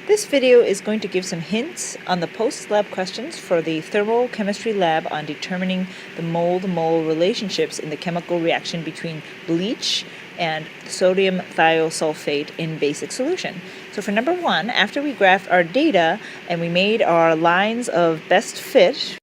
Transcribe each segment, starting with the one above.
This video is going to give some hints on the post-lab questions for the thermochemistry lab on determining the mole-to-mole relationships in the chemical reaction between bleach and sodium thiosulfate in basic solution. So for number 1, after we graphed our data and we made our lines of best fit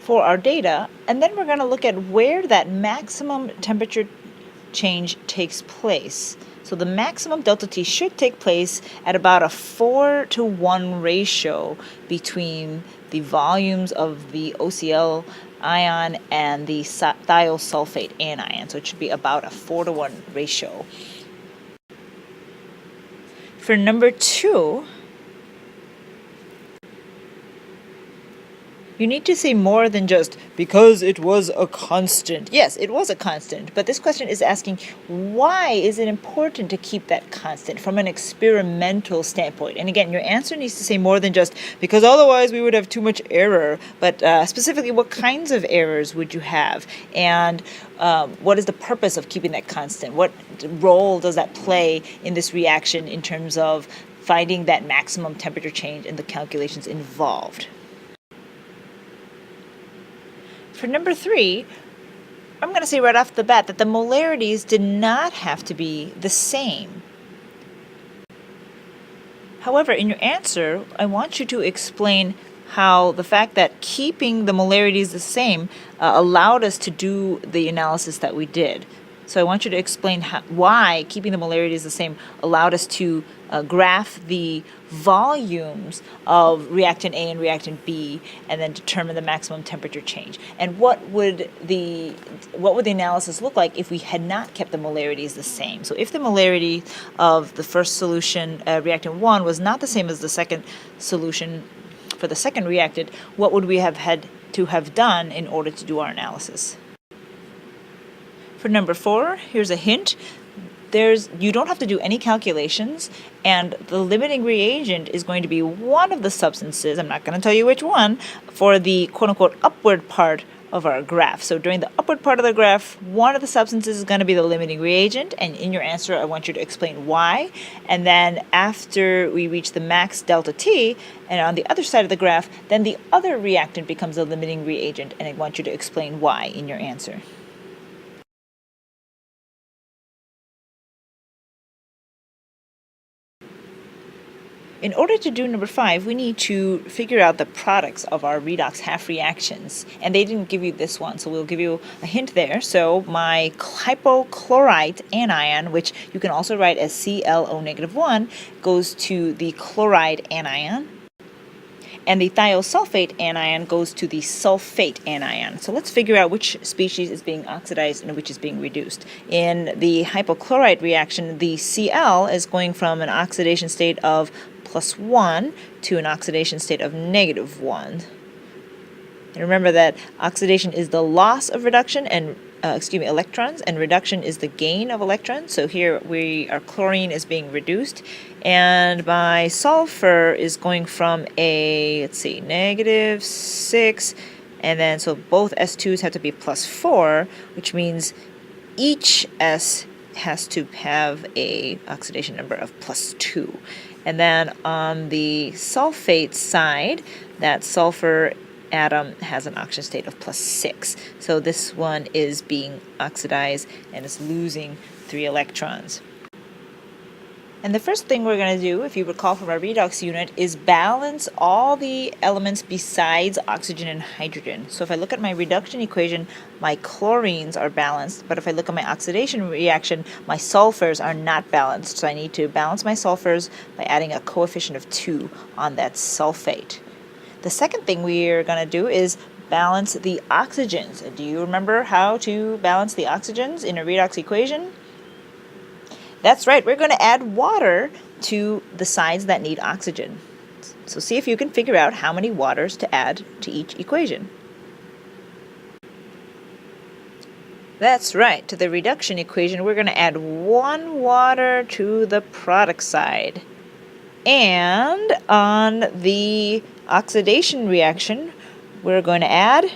for our data, and then we're going to look at where that maximum temperature change takes place. So the maximum delta T should take place at about a 4-to-1 ratio between the volumes of the OCl ion and the thiosulfate anion. So it should be about a 4-to-1 ratio. For number 2, you need to say more than just, because it was a constant. Yes, it was a constant, but this question is asking, why is it important to keep that constant from an experimental standpoint? And again, your answer needs to say more than just, because otherwise we would have too much error, but specifically, what kinds of errors would you have? And what is the purpose of keeping that constant? What role does that play in this reaction in terms of finding that maximum temperature change in the calculations involved? For number 3, I'm going to say right off the bat that the molarities did not have to be the same. However, in your answer, I want you to explain how the fact that keeping the molarities the same allowed us to do the analysis that we did. So I want you to explain why keeping the molarities the same allowed us to graph the volumes of reactant A and reactant B and then determine the maximum temperature change. And what would the analysis look like if we had not kept the molarities the same? So if the molarity of the first solution, reactant 1, was not the same as the second solution for the second reactant, what would we have had to have done in order to do our analysis? For number 4, here's a hint. You don't have to do any calculations, and the limiting reagent is going to be one of the substances, I'm not going to tell you which one, for the quote-unquote upward part of our graph. So during the upward part of the graph, one of the substances is going to be the limiting reagent, and in your answer I want you to explain why. And then after we reach the max delta T, and on the other side of the graph, then the other reactant becomes the limiting reagent, and I want you to explain why in your answer. In order to do number 5, we need to figure out the products of our redox half reactions. And they didn't give you this one, so we'll give you a hint there. So my hypochlorite anion, which you can also write as ClO-1, goes to the chloride anion. And the thiosulfate anion goes to the sulfate anion. So let's figure out which species is being oxidized and which is being reduced. In the hypochlorite reaction, the Cl is going from an oxidation state of +1 to an oxidation state of -1. And remember that oxidation is the loss of reduction and electrons, and reduction is the gain of electrons. So here our chlorine is being reduced, and my sulfur is going from a, -6, and then so both S2s have to be +4, which means each S has to have a oxidation number of +2. And then on the sulfate side, that sulfur atom has an oxidation state of +6. So this one is being oxidized and is losing 3 electrons. And the first thing we're going to do, if you recall from our redox unit, is balance all the elements besides oxygen and hydrogen. So if I look at my reduction equation, my chlorines are balanced, but if I look at my oxidation reaction, my sulfurs are not balanced. So I need to balance my sulfurs by adding a coefficient of 2 on that sulfate. The second thing we're going to do is balance the oxygens. Do you remember how to balance the oxygens in a redox equation? That's right, we're going to add water to the sides that need oxygen. So see if you can figure out how many waters to add to each equation. That's right, to the reduction equation, we're going to add 1 water to the product side. And on the oxidation reaction, we're going to add,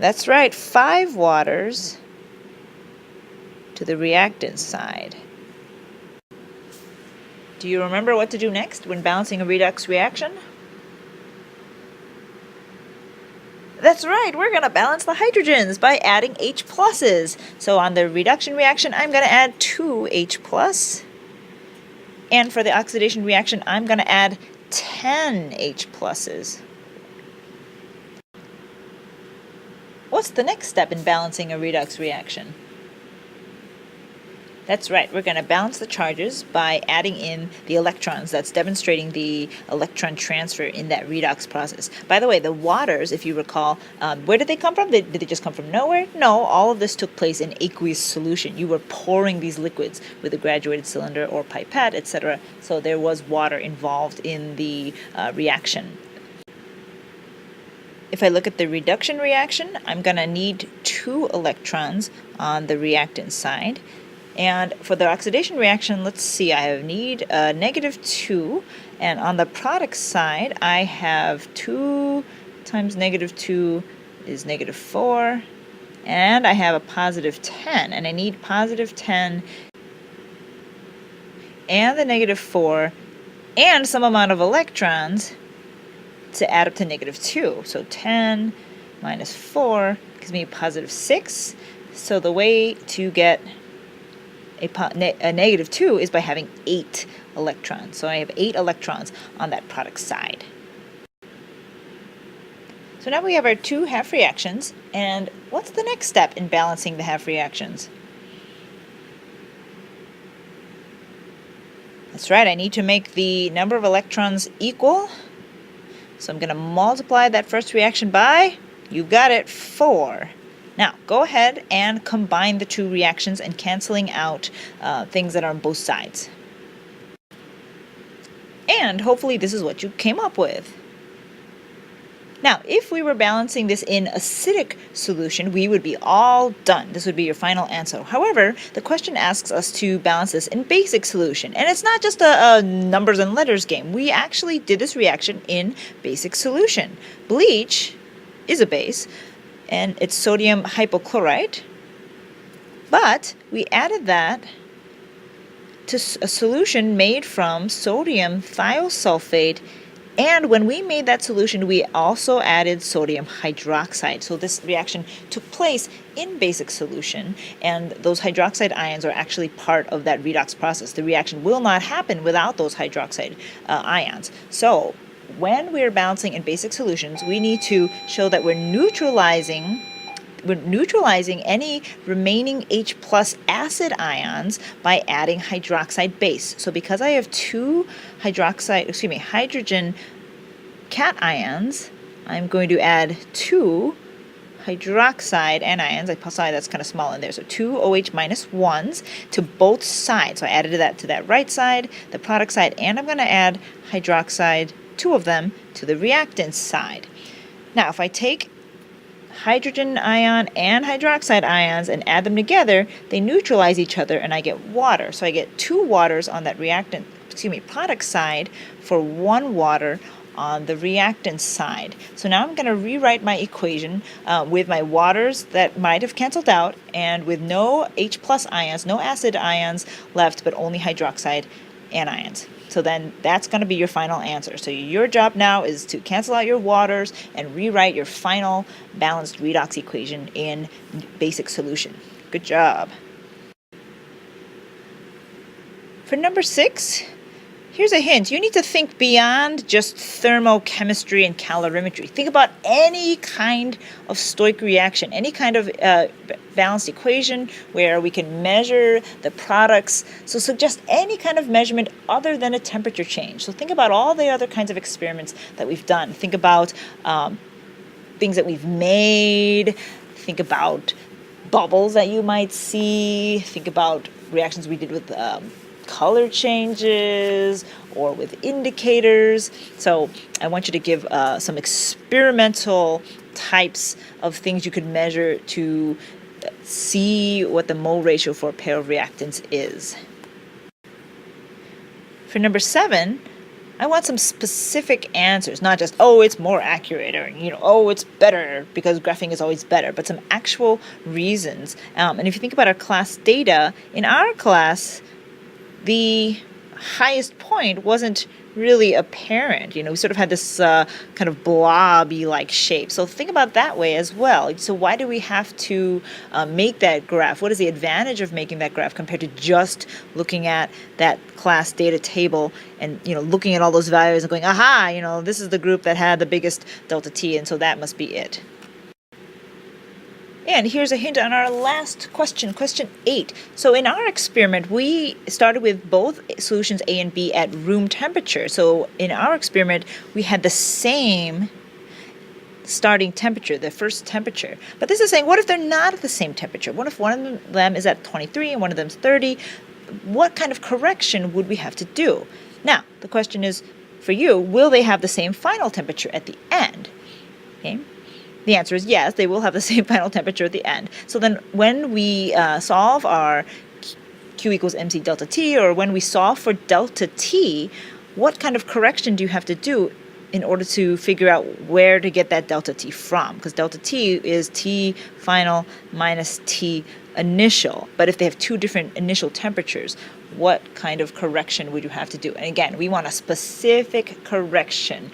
that's right, 5 waters to the reactant side. Do you remember what to do next when balancing a redox reaction? That's right, we're going to balance the hydrogens by adding H pluses. So on the reduction reaction, I'm going to add 2 H plus. And for the oxidation reaction, I'm going to add 10 H pluses. What's the next step in balancing a redox reaction? That's right, we're going to balance the charges by adding in the electrons. That's demonstrating the electron transfer in that redox process. By the way, the waters, if you recall, where did they come from? Did they just come from nowhere? No, all of this took place in aqueous solution. You were pouring these liquids with a graduated cylinder or pipette, etc. So there was water involved in the reaction. If I look at the reduction reaction, I'm going to need 2 electrons on the reactant side. And for the oxidation reaction, let's see, I need -2. And on the product side, I have 2 times -2 is -4. And I have a +10. And I need +10 and the -4 and some amount of electrons to add up to -2. So 10 minus 4 gives me +6. So the way to get a -2 is by having 8 electrons. So I have 8 electrons on that product side. So now we have our 2 half reactions. And what's the next step in balancing the half reactions? That's right, I need to make the number of electrons equal. So I'm going to multiply that first reaction by, you got it, 4. Now, go ahead and combine the 2 reactions and canceling out things that are on both sides. And hopefully this is what you came up with. Now, if we were balancing this in acidic solution, we would be all done. This would be your final answer. However, the question asks us to balance this in basic solution. And it's not just a numbers and letters game. We actually did this reaction in basic solution. Bleach is a base, and it's sodium hypochlorite. But we added that to a solution made from sodium thiosulfate. And when we made that solution, we also added sodium hydroxide. So this reaction took place in basic solution, and those hydroxide ions are actually part of that redox process. The reaction will not happen without those hydroxide ions. So when we're balancing in basic solutions, we need to show that we're neutralizing any remaining H plus acid ions by adding hydroxide base. So because I have 2 hydrogen cations, I'm going to add 2 hydroxide anions. I saw that's kind of small in there. So 2 OH minus 1s to both sides. So I added that to that right side, the product side, and I'm going to add hydroxide, 2 of them, to the reactant side. Now, if I take hydrogen ion and hydroxide ions and add them together, they neutralize each other and I get water. So I get 2 waters on that product side for 1 water on the reactant side. So now I'm going to rewrite my equation with my waters that might have canceled out and with no H plus ions, no acid ions left, but only hydroxide anions. So then that's going to be your final answer. So your job now is to cancel out your waters and rewrite your final balanced redox equation in basic solution. Good job. For number 6, here's a hint. You need to think beyond just thermochemistry and calorimetry. Think about any kind of stoichiometric reaction, any kind of balanced equation where we can measure the products. So suggest any kind of measurement other than a temperature change. So think about all the other kinds of experiments that we've done. Think about things that we've made. Think about bubbles that you might see. Think about reactions we did with color changes or with indicators. So I want you to give some experimental types of things you could measure to see what the mole ratio for a pair of reactants is. For number 7, I want some specific answers, not just, oh, it's more accurate, or, oh, it's better because graphing is always better, but some actual reasons. And if you think about our class data, in our class, the highest point wasn't really apparent. We sort of had this kind of blobby-like shape. So think about that way as well. So why do we have to make that graph? What is the advantage of making that graph compared to just looking at that class data table and looking at all those values and going, aha, this is the group that had the biggest delta T, and so that must be it. And here's a hint on our last question, question 8. So in our experiment, we started with both solutions A and B at room temperature. So in our experiment, we had the same starting temperature, the first temperature. But this is saying, what if they're not at the same temperature? What if one of them is at 23 and one of them is 30? What kind of correction would we have to do? Now, the question is, for you, will they have the same final temperature at the end? Okay. The answer is yes, they will have the same final temperature at the end. So then when we solve our Q equals mc delta T, or when we solve for delta T, what kind of correction do you have to do in order to figure out where to get that delta T from? Because delta T is T final minus T initial. But if they have two different initial temperatures, what kind of correction would you have to do? And again, we want a specific correction,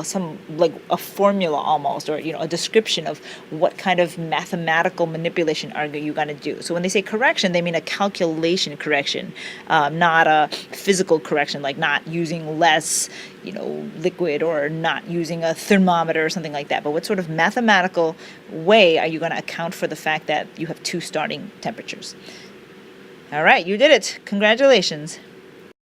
some like a formula almost, or a description of what kind of mathematical manipulation are you going to do. So when they say correction, they mean a calculation correction, not a physical correction, like not using less, liquid, or not using a thermometer or something like that. But what sort of mathematical way are you going to account for the fact that you have two starting temperatures? All right, you did it. Congratulations.